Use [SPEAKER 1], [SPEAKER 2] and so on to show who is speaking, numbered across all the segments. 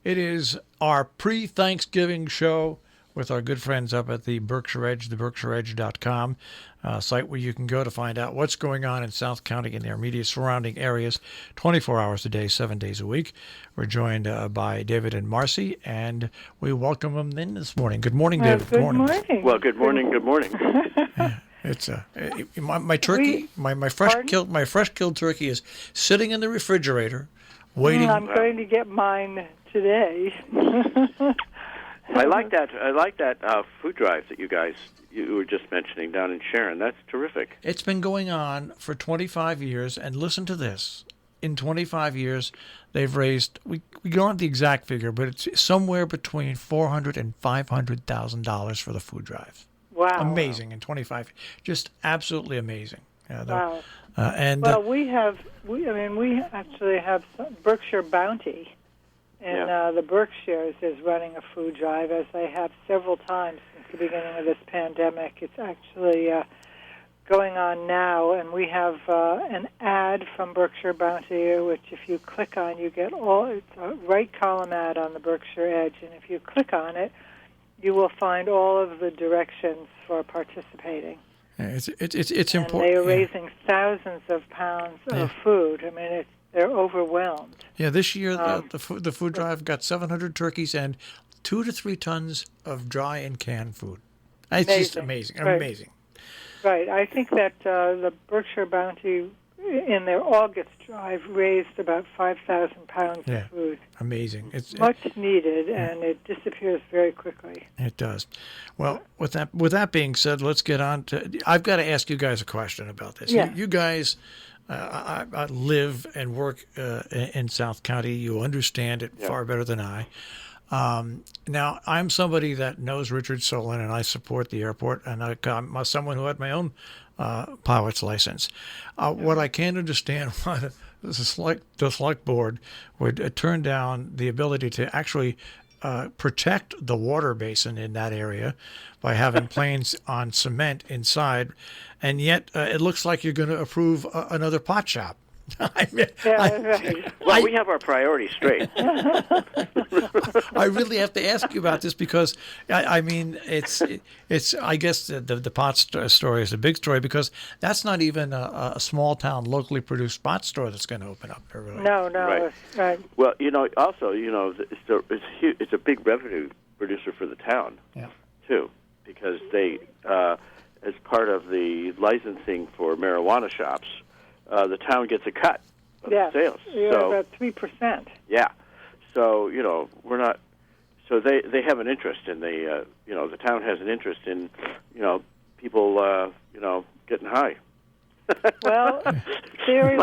[SPEAKER 1] It is our pre-Thanksgiving show with our good friends up at the Berkshire Edge, the BerkshireEdge.com site where you can go to find out what's going on in South County and their immediate surrounding areas 24 hours a day, 7 days a week. We're joined by David and Marcy, and we welcome them in this morning. Good morning, David.
[SPEAKER 2] Good morning.
[SPEAKER 3] Well, good morning. Good morning.
[SPEAKER 1] It's my turkey, my fresh killed turkey is sitting in the refrigerator, waiting.
[SPEAKER 2] I'm going to get mine today.
[SPEAKER 3] I like that food drive that you were just mentioning down in Sharon. That's terrific.
[SPEAKER 1] It's been going on for 25 years, and listen to this. In 25 years, they've raised, we don't have the exact figure, but it's somewhere between $400,000 and $500,000 for the food drive.
[SPEAKER 2] Wow.
[SPEAKER 1] Amazing in 25. Just absolutely amazing.
[SPEAKER 2] Wow. We actually have Berkshire Bounty. And the Berkshires is running a food drive, as they have several times since the beginning of this pandemic. It's actually going on now, and we have an ad from Berkshire Bounty, which if you click on, you get it's a right column ad on the Berkshire Edge, and if you click on it, you will find all of the directions for participating.
[SPEAKER 1] Yeah, it's important.
[SPEAKER 2] And they are raising thousands of pounds of food. I mean, they're overwhelmed.
[SPEAKER 1] Yeah, this year the food drive got 700 turkeys and 2 to 3 tons of dry and canned food. It's just amazing,
[SPEAKER 2] right.
[SPEAKER 1] Amazing.
[SPEAKER 2] Right. I think that the Berkshire Bounty in their August drive raised about 5,000 pounds of food.
[SPEAKER 1] Amazing. It's
[SPEAKER 2] much needed, and it disappears very quickly.
[SPEAKER 1] It does. Well, with that being said, let's get on to. I've got to ask you guys a question about this.
[SPEAKER 2] Yeah.
[SPEAKER 1] You guys. I live and work in South County. You understand it far better than I. Now, I'm somebody that knows Richard Solon, and I support the airport, and I'm someone who had my own pilot's license. What I can't understand why the select board would turn down the ability to actually protect the water basin in that area by having planes on cement inside, and yet it looks like you're going to approve another pot shop.
[SPEAKER 3] Well, we have our priorities straight.
[SPEAKER 1] I really have to ask you about this because, I mean, it's. I guess the pot story is a big story because that's not even a small town locally produced pot store that's going to open up there. Really.
[SPEAKER 2] No, right.
[SPEAKER 3] Well, it's a big revenue producer for the town, too, because they, as part of the licensing for marijuana shops. The town gets a cut of the sales.
[SPEAKER 2] So about 3%.
[SPEAKER 3] Yeah. So, we're not. So they have an interest in the town has an interest in, people, getting high.
[SPEAKER 2] Well, Theory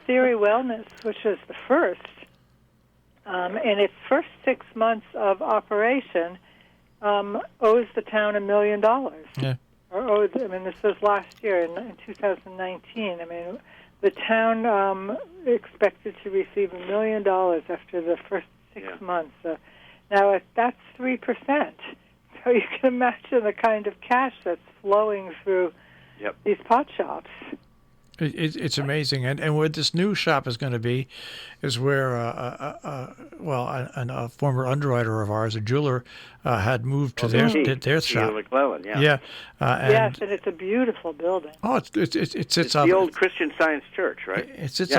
[SPEAKER 3] Theory
[SPEAKER 2] Wellness, which is the first, in its first 6 months of operation, owes the town $1 million.
[SPEAKER 1] Yeah.
[SPEAKER 2] This was last year in 2019. I mean, the town expected to receive $1 million after the first 6 months. Now, that's 3%. So you can imagine the kind of cash that's flowing through these pot shops.
[SPEAKER 1] It's amazing, and where this new shop is going to be is where a former underwriter of ours, a jeweler, had moved to their shop.
[SPEAKER 3] McClellan,
[SPEAKER 1] yes,
[SPEAKER 2] and it's a beautiful building.
[SPEAKER 1] Oh, it's
[SPEAKER 3] the old Christian Science Church, right?
[SPEAKER 1] It sits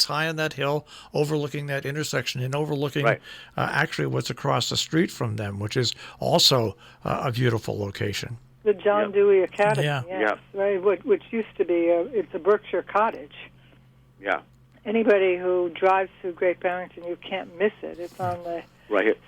[SPEAKER 1] high on that hill, overlooking that intersection and overlooking actually what's across the street from them, which is also a beautiful location.
[SPEAKER 2] The John Dewey Academy, right, which used to be it's a Berkshire cottage.
[SPEAKER 3] Yeah.
[SPEAKER 2] Anybody who drives through Great Barrington, you can't miss it. It's on the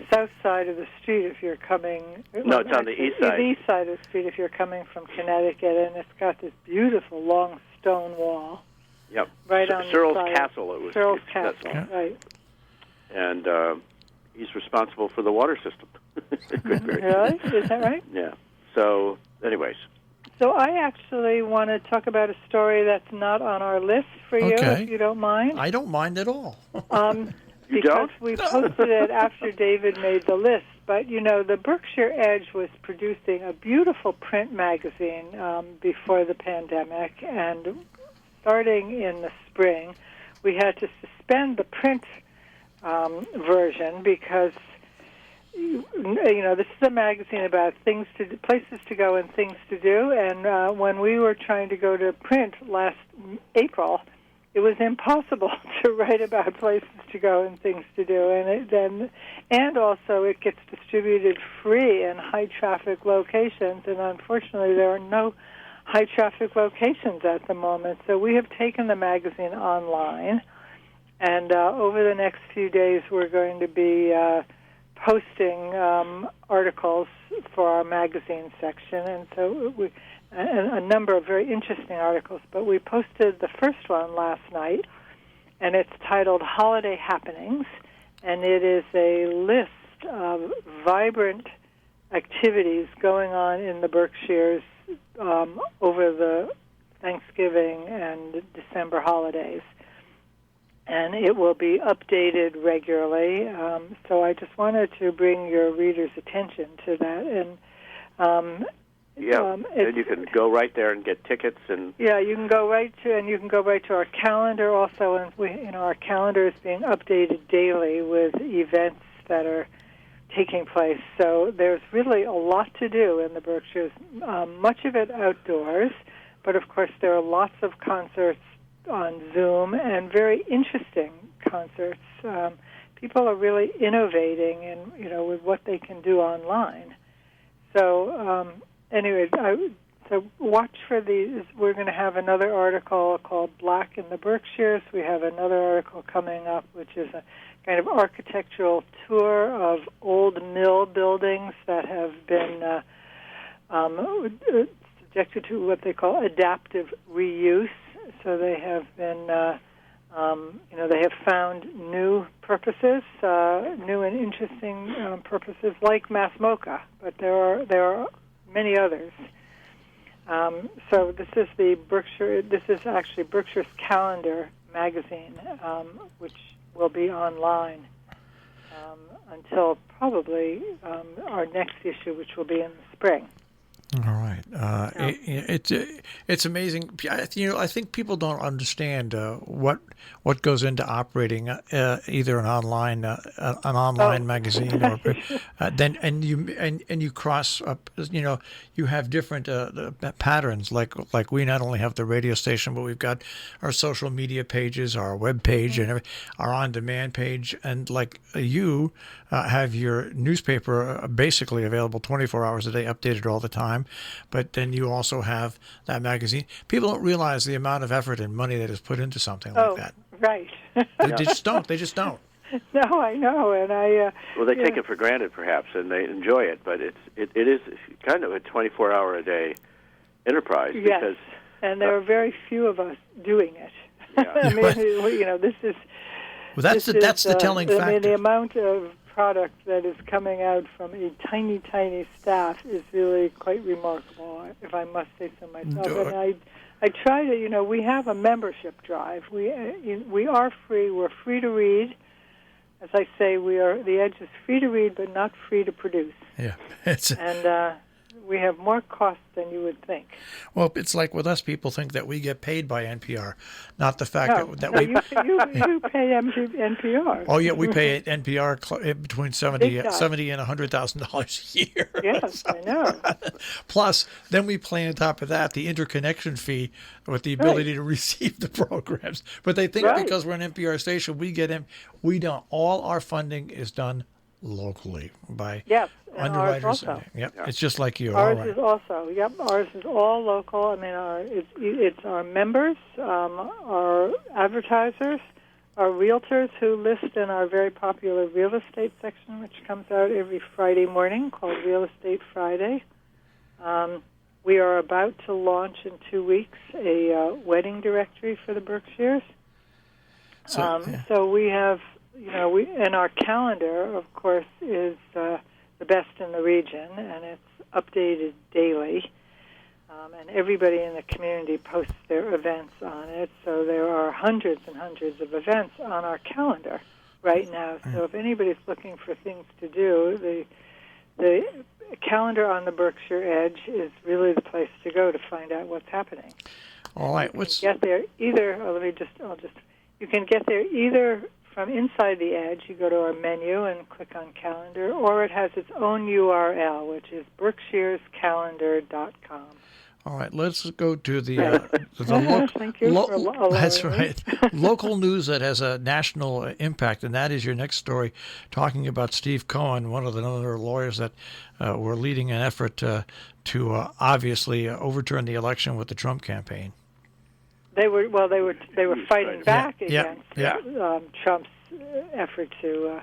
[SPEAKER 2] south side of the street if you're coming.
[SPEAKER 3] No, it's on the east side.
[SPEAKER 2] The east side of the street if you're coming from Connecticut, and it's got this beautiful long stone wall.
[SPEAKER 3] Yep.
[SPEAKER 2] Right on
[SPEAKER 3] Searles
[SPEAKER 2] the side.
[SPEAKER 3] Castle. It was
[SPEAKER 2] Searles Castle, right.
[SPEAKER 3] And he's responsible for the water system.
[SPEAKER 2] Really? Is that right?
[SPEAKER 3] Yeah. So, anyways.
[SPEAKER 2] So I actually want to talk about a story that's not on our list for you, if you don't mind.
[SPEAKER 1] I don't mind at all.
[SPEAKER 3] You
[SPEAKER 2] because
[SPEAKER 3] don't?
[SPEAKER 2] we posted it after David made the list. But, the Berkshire Edge was producing a beautiful print magazine before the pandemic, and starting in the spring, we had to suspend the print version because this is a magazine about places to go and things to do. And when we were trying to go to print last April, it was impossible to write about places to go and things to do. And also it gets distributed free in high traffic locations. And unfortunately, there are no high traffic locations at the moment. So we have taken the magazine online. And over the next few days, we're going to be posting articles for our magazine section, and so a number of very interesting articles. But we posted the first one last night, and it's titled Holiday Happenings, and it is a list of vibrant activities going on in the Berkshires over the Thanksgiving and December holidays. And it will be updated regularly. So I just wanted to bring your readers' attention to that. And
[SPEAKER 3] and you can go right there and get tickets. And
[SPEAKER 2] you can go right to our calendar also. And our calendar is being updated daily with events that are taking place. So there's really a lot to do in the Berkshires. Much of it outdoors, but of course there are lots of concerts on Zoom, and very interesting concerts. People are really innovating with what they can do online. So so watch for these. We're going to have another article called Black in the Berkshires. We have another article coming up, which is a kind of architectural tour of old mill buildings that have been subjected to what they call adaptive reuse. So they have been, they have found new purposes, new and interesting purposes, like Masmoka, but there are many others. So this is the Berkshire. This is actually Berkshire's Calendar magazine, which will be online until probably our next issue, which will be in the spring.
[SPEAKER 1] All right. It's amazing. I think people don't understand what goes into operating either an online magazine or you cross up. You have different patterns. Like we not only have the radio station, but we've got our social media pages, our web page, and our on-demand page, and like you have your newspaper basically available 24 hours a day, updated all the time. But then you also have that magazine. People don't realize the amount of effort and money that is put into something like that.
[SPEAKER 2] Right.
[SPEAKER 1] They just don't.
[SPEAKER 2] No, I know, and
[SPEAKER 3] well, they take it for granted, perhaps, and they enjoy it. But it is kind of a 24-hour-a-day enterprise.
[SPEAKER 2] Yes,
[SPEAKER 3] because,
[SPEAKER 2] and there are very few of us doing it.
[SPEAKER 3] Yeah.
[SPEAKER 2] I mean, this is.
[SPEAKER 1] Well, that's the telling factor.
[SPEAKER 2] I mean, the amount of product that is coming out from a tiny, tiny staff is really quite remarkable, if I must say so myself. And I try to, we have a membership drive. We are free. We're free to read. As I say, the Edge is free to read, but not free to produce.
[SPEAKER 1] Yeah,
[SPEAKER 2] and we have more costs than you would think.
[SPEAKER 1] Well, it's like with us, people think that we get paid by NPR, not the fact that we.
[SPEAKER 2] You pay NPR.
[SPEAKER 1] Oh yeah, we pay NPR between $70 and $100,000 a year.
[SPEAKER 2] Yes, I know.
[SPEAKER 1] Plus, then we play on top of that the interconnection fee with the ability to receive the programs. But they think because we're an NPR station, we get in. We don't. All our funding is done locally by underwriters. It's just like you.
[SPEAKER 2] Ours is also. Ours is all local. I mean, it's our members, our advertisers, our realtors who list in our very popular real estate section, which comes out every Friday morning, called Real Estate Friday. We are about to launch in 2 weeks a wedding directory for the Berkshires. So we have. And our calendar, of course, is the best in the region, and it's updated daily. And everybody in the community posts their events on it. So there are hundreds and hundreds of events on our calendar right now. So if anybody's looking for things to do, the calendar on the Berkshire Edge is really the place to go to find out what's happening.
[SPEAKER 1] All right.
[SPEAKER 2] You can get there either. You can get there either from inside the Edge. You go to our menu and click on calendar, or it has its own URL, which is berkshirescalendar.com.
[SPEAKER 1] All right, let's go to the
[SPEAKER 2] Thank you for allowing
[SPEAKER 1] that's
[SPEAKER 2] me.
[SPEAKER 1] right. Local news that has a national impact, and that is your next story, talking about Steve Cohen, one of the other lawyers that were leading an effort to obviously overturn the election with the Trump campaign.
[SPEAKER 2] They were fighting back against
[SPEAKER 1] yeah.
[SPEAKER 2] Trump's effort to.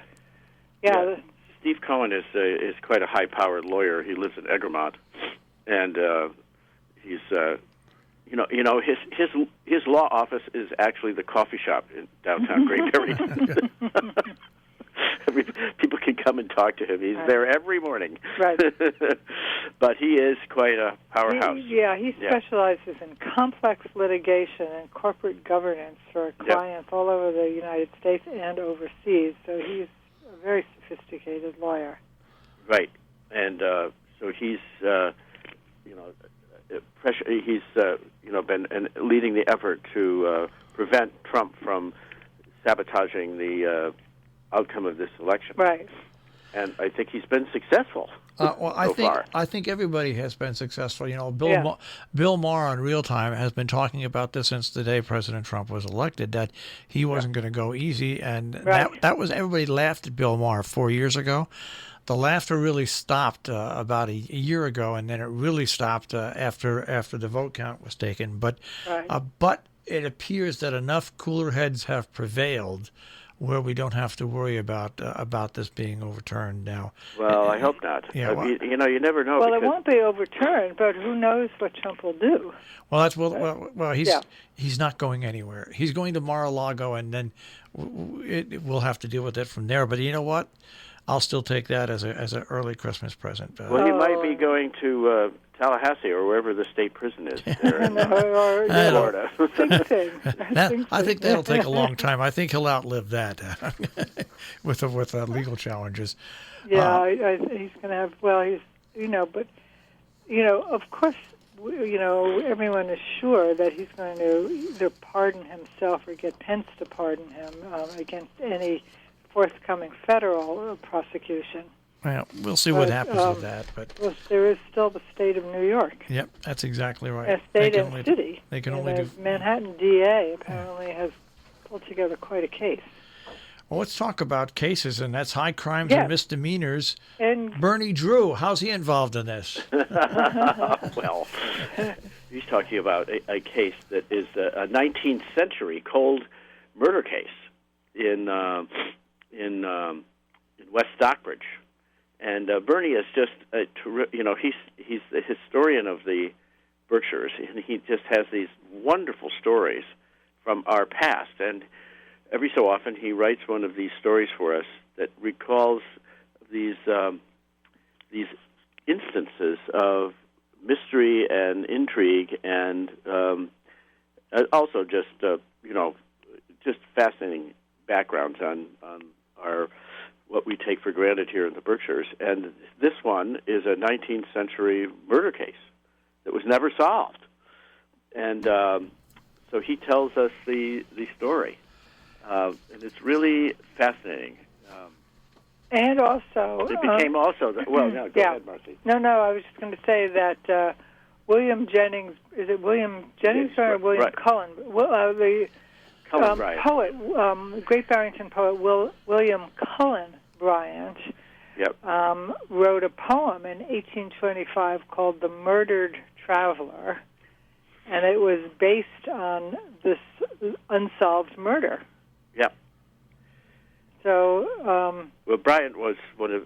[SPEAKER 3] Steve Cohen is quite a high-powered lawyer. He lives in Egremont, and he's his law office is actually the coffee shop in downtown Great Barrington. People can come and talk to him. He's there every morning.
[SPEAKER 2] Right.
[SPEAKER 3] But he is quite a powerhouse.
[SPEAKER 2] He specializes in complex litigation and corporate governance for clients all over the United States and overseas. So he's a very sophisticated lawyer.
[SPEAKER 3] Right. And so he's been leading the effort to prevent Trump from sabotaging the outcome of this election.
[SPEAKER 2] Right.
[SPEAKER 3] And I think he's been successful.
[SPEAKER 1] I think everybody has been successful. Bill Maher on Real Time has been talking about this since the day President Trump was elected, that he wasn't going to go easy, and that was, everybody laughed at Bill Maher 4 years ago. The laughter really stopped about a year ago, and then it really stopped after the vote count was taken. But it appears that enough cooler heads have prevailed where we don't have to worry about this being overturned now.
[SPEAKER 3] Well, I hope not.
[SPEAKER 1] Yeah,
[SPEAKER 3] you never know.
[SPEAKER 2] Well, it won't be overturned, but who knows what Trump will do?
[SPEAKER 1] Well, he's not going anywhere. He's going to Mar-a-Lago, and then we'll have to deal with it from there. But you know what? I'll still take that as an early Christmas present.
[SPEAKER 3] Well, he might be going to Tallahassee or wherever the state prison is there in Florida.
[SPEAKER 1] I think that'll take a long time. I think he'll outlive that with legal challenges.
[SPEAKER 2] Yeah, he's going to have. Well, but of course, everyone is sure that he's going to either pardon himself or get Pence to pardon him against any forthcoming federal prosecution.
[SPEAKER 1] Well, we'll see what happens with that. But
[SPEAKER 2] there is still the state of New York.
[SPEAKER 1] Yep, that's exactly right.
[SPEAKER 2] A state and city.
[SPEAKER 1] They can only do.
[SPEAKER 2] Manhattan DA apparently has pulled together quite a case.
[SPEAKER 1] Well, let's talk about cases, and that's high crimes and misdemeanors.
[SPEAKER 2] And
[SPEAKER 1] Bernie Drew, how's he involved in this?
[SPEAKER 3] Well, he's talking about a case that is a 19th century cold murder case in West Stockbridge, and Bernie is just he's the historian of the Berkshires, and he just has these wonderful stories from our past, and every so often he writes one of these stories for us that recalls these instances of mystery and intrigue, and also just fascinating backgrounds on our what we take for granted here in the Berkshires. And this one is a 19th century murder case that was never solved. And so he tells us the story. And it's really fascinating.
[SPEAKER 2] And also...
[SPEAKER 3] It became go ahead, Marcy.
[SPEAKER 2] No, I was just going to say that William Jennings... Is it William Jennings or William Cullen? The poet, Great Barrington poet William Cullen Bryant wrote a poem in 1825 called The Murdered Traveler, and it was based on this unsolved murder. Yeah. So...
[SPEAKER 3] Bryant was a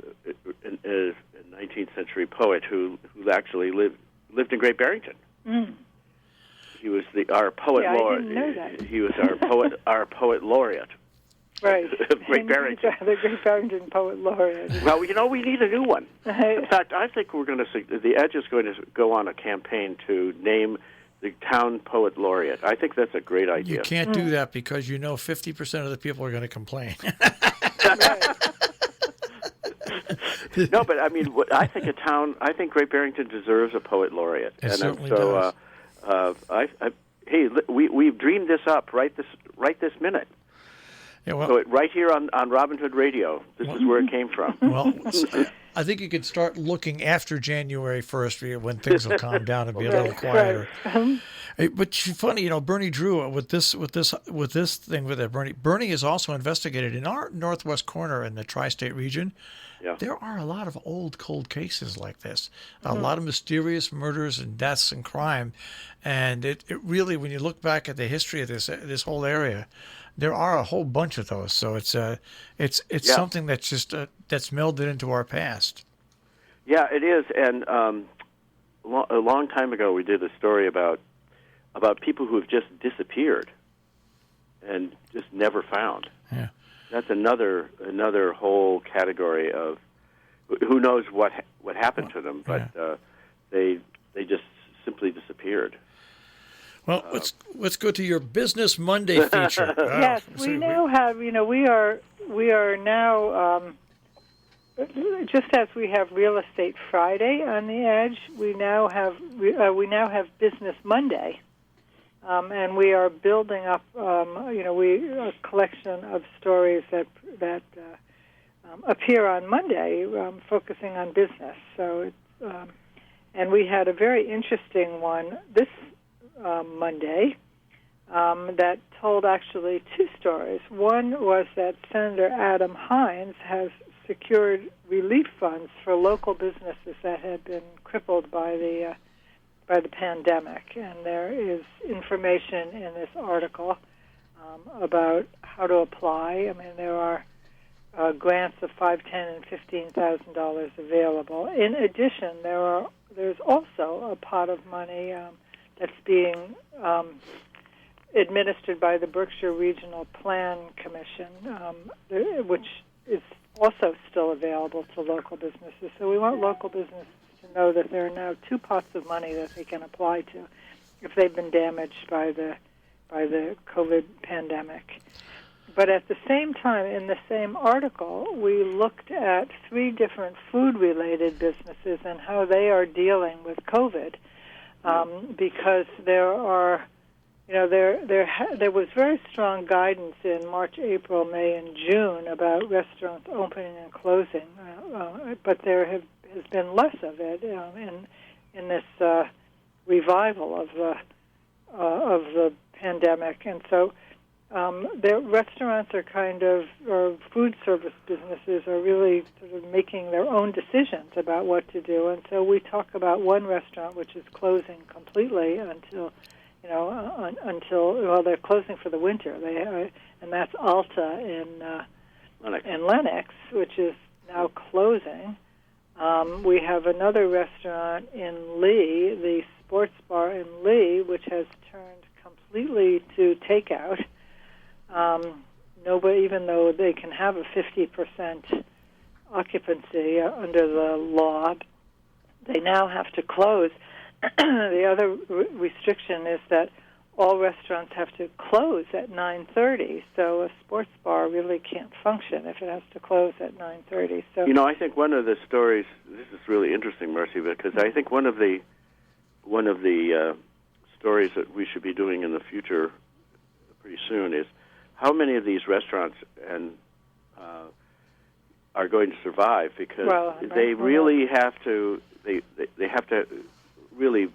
[SPEAKER 3] 19th century poet who actually lived in Great Barrington. Mm. He was our poet laureate.
[SPEAKER 2] I didn't know that.
[SPEAKER 3] He was our poet laureate.
[SPEAKER 2] Right.
[SPEAKER 3] Great Barrington.
[SPEAKER 2] The Great Barrington poet laureate.
[SPEAKER 3] Well, we need a new one. In fact, I think the Edge is going to go on a campaign to name the town poet laureate. I think that's a great idea.
[SPEAKER 1] You can't do that because 50% of the people are going to complain.
[SPEAKER 3] No, but I mean, I think Great Barrington deserves a poet laureate.
[SPEAKER 1] It certainly does.
[SPEAKER 3] We've dreamed this up right this minute.
[SPEAKER 1] Yeah, well,
[SPEAKER 3] so right here on Robin Hood Radio, this is where it came from.
[SPEAKER 1] Well, I think you could start looking after January 1st when things will calm down and be a little quieter. But funny, Bernie Drew with this thing with it. Bernie is also investigated in our northwest corner in the tri-state region.
[SPEAKER 3] Yeah.
[SPEAKER 1] There are a lot of old cold cases like this, a lot of mysterious murders and deaths and crime, and it really, when you look back at the history of this whole area, there are a whole bunch of those. So it's something that's just that's melded into our past.
[SPEAKER 3] Yeah, it is. And a long time ago, we did a story about people who have just disappeared and just never found.
[SPEAKER 1] Yeah.
[SPEAKER 3] That's another whole category of who knows what happened to them, but they just simply disappeared.
[SPEAKER 2] Well,
[SPEAKER 1] let's go to your Business Monday feature.
[SPEAKER 2] Yes, we now have. We are now just as we have Real Estate Friday on the Edge. We now have Business Monday. And we are building up, a collection of stories that appear on Monday, focusing on business. So, and we had a very interesting one this Monday that told actually two stories. One was that Senator Adam Hines has secured relief funds for local businesses that had been crippled by the pandemic, and there is information in this article about how to apply. I mean, there are grants of $5,000, $10,000, and $15,000 available. In addition, there's also a pot of money that's being administered by the Berkshire Regional Plan Commission, which is also still available to local businesses. So we want local businesses to know that there are now two pots of money that they can apply to if they've been damaged by the COVID pandemic. But at the same time, in the same article, we looked at three different food-related businesses and how they are dealing with COVID, because there are, there was very strong guidance in March, April, May, and June about restaurants opening and closing, but there has been less of it in this revival of the pandemic, and so their restaurants are or food service businesses are really sort of making their own decisions about what to do, and so we talk about one restaurant which is closing completely until they're closing for the winter. And that's Alta in Lenox, which is now closing. We have another restaurant in Lee, the sports bar in Lee, which has turned completely to takeout. Nobody, even though they can have a 50% occupancy under the law, they now have to close. The other restriction is that all restaurants have to close at 9:30, so a sports bar really can't function if it has to close at 9:30. So,
[SPEAKER 3] I think one of the stories. This is really interesting, Marcy, because I think one of the stories that we should be doing in the future, pretty soon, is how many of these restaurants are going to survive, because they really have to. They have to really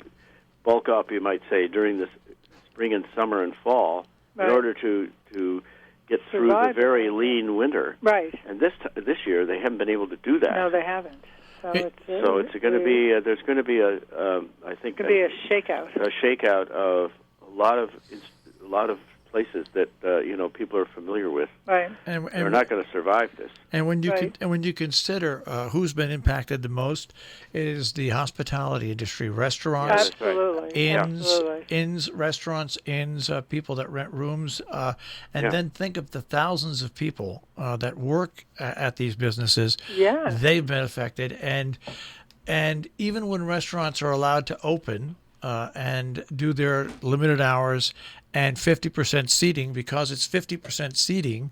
[SPEAKER 3] bulk up, you might say, during the spring and summer and fall, in order to get through the very lean winter.
[SPEAKER 2] Right.
[SPEAKER 3] And this year they haven't been able to do that.
[SPEAKER 2] No, they haven't. So
[SPEAKER 3] it's going to be there's going to be I think
[SPEAKER 2] going to be a shakeout.
[SPEAKER 3] A shakeout of a lot of places that people are familiar with.
[SPEAKER 2] Right.
[SPEAKER 1] And
[SPEAKER 3] they're not going to survive this.
[SPEAKER 1] And when you consider who's been impacted the most, it is the hospitality industry, restaurants,
[SPEAKER 2] absolutely,
[SPEAKER 1] inns, restaurants, inns, people that rent rooms, then think of the thousands of people that work at these businesses.
[SPEAKER 2] Yeah,
[SPEAKER 1] they've been affected, and even when restaurants are allowed to open and do their limited hours and 50% seating, because it's 50% seating,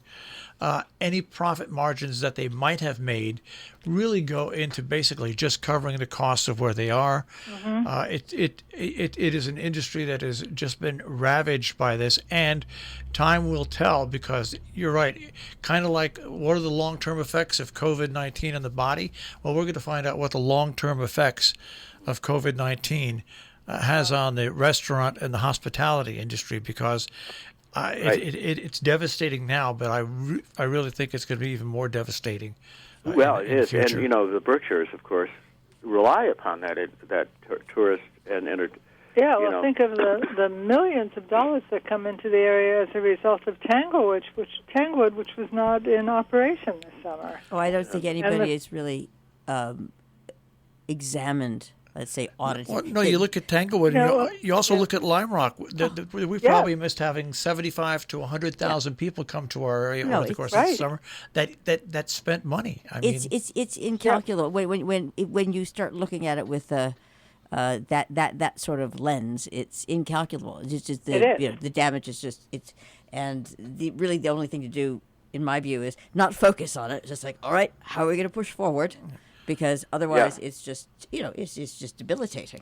[SPEAKER 1] any profit margins that they might have made really go into basically just covering the costs of where they are. It is an industry that has just been ravaged by this, and time will tell, because you're right, kind of like what are the long-term effects of COVID-19 on the body? Well, we're going to find out what the long-term effects of COVID-19 has on the restaurant and the hospitality industry, because it's devastating now, but I really think it's going to be even more devastating.
[SPEAKER 3] Well,
[SPEAKER 1] in
[SPEAKER 3] it
[SPEAKER 1] the
[SPEAKER 3] is, and
[SPEAKER 1] future.
[SPEAKER 3] the Berkshires, of course, rely upon that tourist and
[SPEAKER 2] think of the millions of dollars that come into the area as a result of Tanglewood, which was not in operation this summer.
[SPEAKER 4] Oh, I don't think anybody has really examined, let's say, audited.
[SPEAKER 1] Well, no, you look at Tanglewood, and you also look at Lime Rock. We probably missed having 75 to 100,000 people come to our area over the course of the summer that spent money. I mean,
[SPEAKER 4] it's incalculable when you start looking at it with that sort of lens. It's incalculable. It's just the damage is just really the only thing to do, in my view, is not focus on it. It's just like, all right, how are we going to push forward? Because otherwise, it's just it's just debilitating.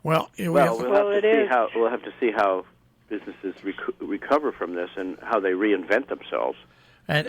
[SPEAKER 1] Well,
[SPEAKER 3] we'll have to see how businesses recover from this and how they reinvent themselves.
[SPEAKER 1] And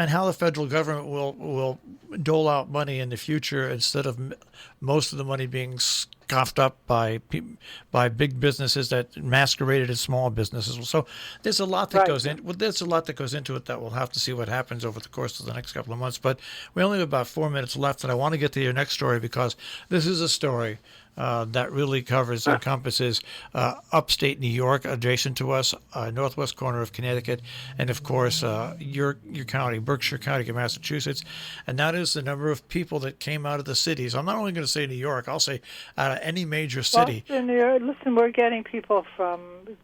[SPEAKER 1] how the federal government will dole out money in the future, instead of most of the money being scoffed up by big businesses that masqueraded as small businesses. So there's a lot that goes in. Well, there's a lot that goes into it that we'll have to see what happens over the course of the next couple of months. But we only have about 4 minutes left, and I want to get to your next story, because this is a story that really encompasses upstate New York, adjacent to us, northwest corner of Connecticut, and of course your county, Berkshire County, Massachusetts, and that is the number of people that came out of the cities. I'm not only going to say New York, I'll say out of any major city.
[SPEAKER 2] Boston, New York. Listen, we're getting people from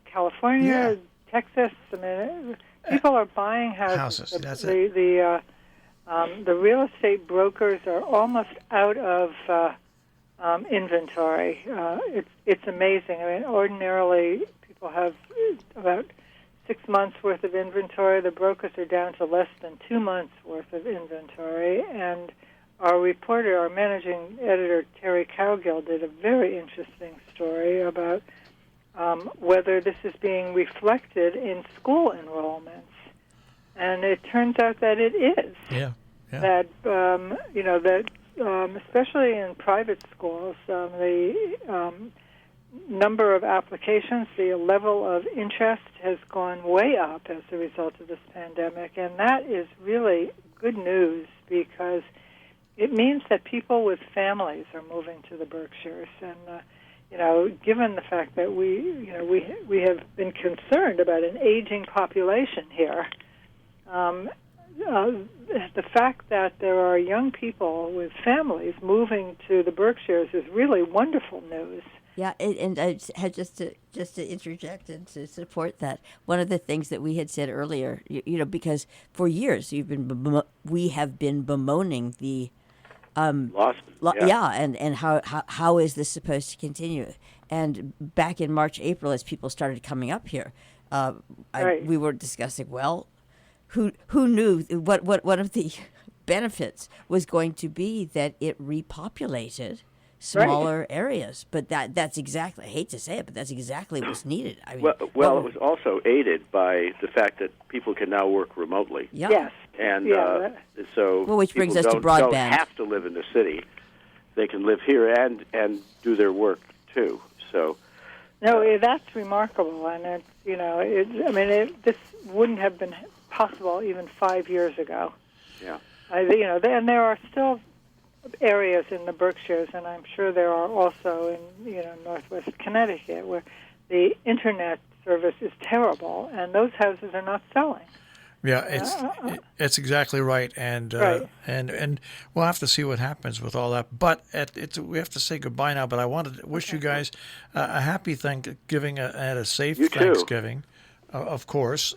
[SPEAKER 2] California, Texas. I mean, people are buying houses.
[SPEAKER 1] That's it.
[SPEAKER 2] The real estate brokers are almost out of inventory. It's amazing. I mean, ordinarily people have about 6 months worth of inventory. The brokers are down to less than 2 months worth of inventory. And our managing editor, Terry Cowgill, did a very interesting story about whether this is being reflected in school enrollments. And it turns out that it is.
[SPEAKER 1] Yeah.
[SPEAKER 2] That, especially in private schools, the number of applications, the level of interest has gone way up as a result of this pandemic, and that is really good news, because it means that people with families are moving to the Berkshires. And given the fact that we have been concerned about an aging population here, the fact that there are young people with families moving to the Berkshires is really wonderful news.
[SPEAKER 4] Yeah, and I had just to interject and to support that. One of the things that we had said earlier, because for years we have been bemoaning the
[SPEAKER 3] loss.
[SPEAKER 4] And how is this supposed to continue? And back in March, April, as people started coming up here, we were discussing, well, who knew what one of the benefits was going to be that it repopulated smaller areas. But that's exactly, I hate to say it, but that's exactly what's needed. I mean,
[SPEAKER 3] it was also aided by the fact that people can now work remotely.
[SPEAKER 4] Yeah.
[SPEAKER 2] Yes.
[SPEAKER 3] And so
[SPEAKER 4] which brings us to broadband.
[SPEAKER 3] Don't have to live in the city. They can live here and do their work too. So
[SPEAKER 2] no, that's remarkable, and it's this wouldn't have been possible even 5 years ago.
[SPEAKER 3] Yeah.
[SPEAKER 2] And there are still areas in the Berkshires, and I'm sure there are also in northwest Connecticut, where the internet service is terrible, and those houses are not selling.
[SPEAKER 1] Yeah, it's exactly right, and and we'll have to see what happens with all that. But we have to say goodbye now. But I wanted to wish you guys a happy Thanksgiving and a safe Thanksgiving, of course.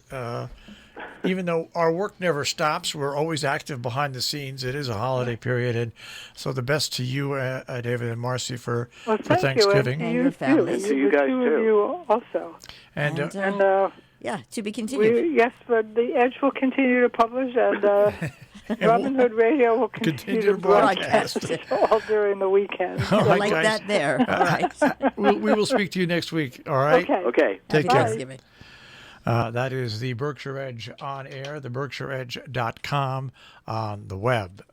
[SPEAKER 1] Even though our work never stops, we're always active behind the scenes. It is a holiday period, and so the best to you, David and Marcy, for Thanksgiving.
[SPEAKER 2] And
[SPEAKER 4] your families.
[SPEAKER 3] And to you guys, too.
[SPEAKER 2] You also.
[SPEAKER 1] And
[SPEAKER 4] Yeah, to be continued.
[SPEAKER 2] Yes, but the Edge will continue to publish, and Robin Hood Radio will continue to broadcast all during the weekend.
[SPEAKER 1] All right,
[SPEAKER 4] like
[SPEAKER 1] guys.
[SPEAKER 4] that there. All right.
[SPEAKER 1] We will speak to you next week. All right.
[SPEAKER 3] Okay.
[SPEAKER 1] Take
[SPEAKER 4] Happy
[SPEAKER 1] care.
[SPEAKER 4] Thanksgiving.
[SPEAKER 1] That is the Berkshire Edge on air, the berkshireedge.com on the web.